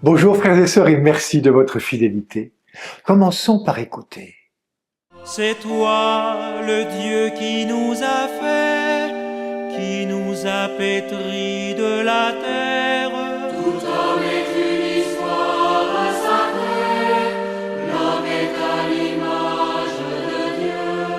Bonjour frères et sœurs et merci de votre fidélité. Commençons par écouter. C'est toi le Dieu qui nous a fait, qui nous a pétris de la terre. Tout homme est une histoire sacrée, l'homme est à l'image de Dieu.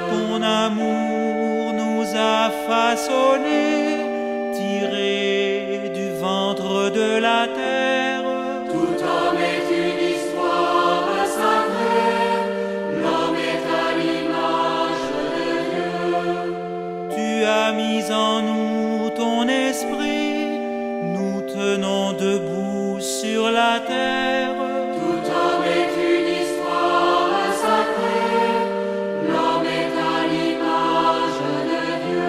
Ton amour nous a façonnés, tirés du ventre de la terre. Tout homme est une histoire sacrée, l'homme est à l'image de Dieu. Tu as mis en nous ton esprit, nous tenons debout sur la terre. Tout homme est une histoire sacrée, l'homme est à l'image de Dieu.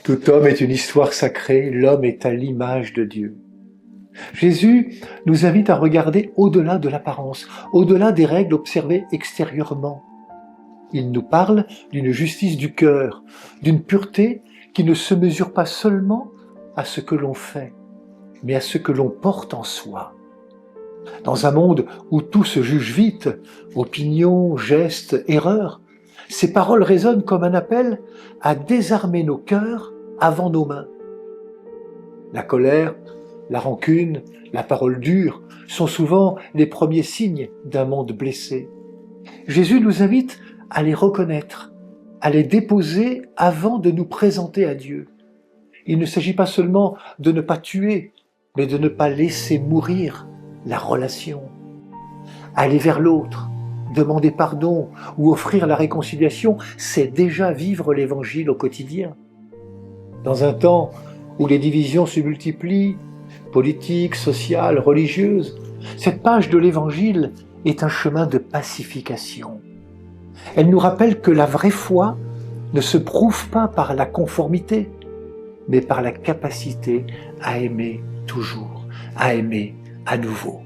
Tout homme est une histoire sacrée, l'homme est à l'image de Dieu. Jésus nous invite à regarder au-delà de l'apparence, au-delà des règles observées extérieurement. Il nous parle d'une justice du cœur, d'une pureté qui ne se mesure pas seulement à ce que l'on fait, mais à ce que l'on porte en soi. Dans un monde où tout se juge vite, opinions, gestes, erreurs, ces paroles résonnent comme un appel à désarmer nos cœurs avant nos mains. La colère, la rancune, la parole dure sont souvent les premiers signes d'un monde blessé. Jésus nous invite à les reconnaître, à les déposer avant de nous présenter à Dieu. Il ne s'agit pas seulement de ne pas tuer, mais de ne pas laisser mourir la relation. Aller vers l'autre, demander pardon ou offrir la réconciliation, c'est déjà vivre l'Évangile au quotidien. Dans un temps où les divisions se multiplient, politiques, sociales, religieuses, cette page de l'Évangile est un chemin de pacification. Elle nous rappelle que la vraie foi ne se prouve pas par la conformité, mais par la capacité à aimer toujours, à aimer à nouveau.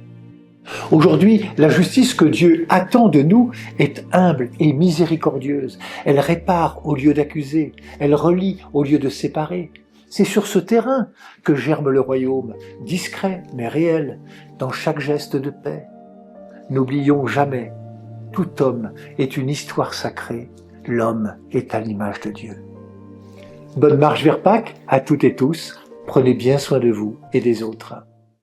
Aujourd'hui, la justice que Dieu attend de nous est humble et miséricordieuse. Elle répare au lieu d'accuser, elle relie au lieu de séparer. C'est sur ce terrain que germe le royaume, discret mais réel, dans chaque geste de paix. N'oublions jamais, tout homme est une histoire sacrée, l'homme est à l'image de Dieu. Bonne marche vers Pâques à toutes et tous, prenez bien soin de vous et des autres.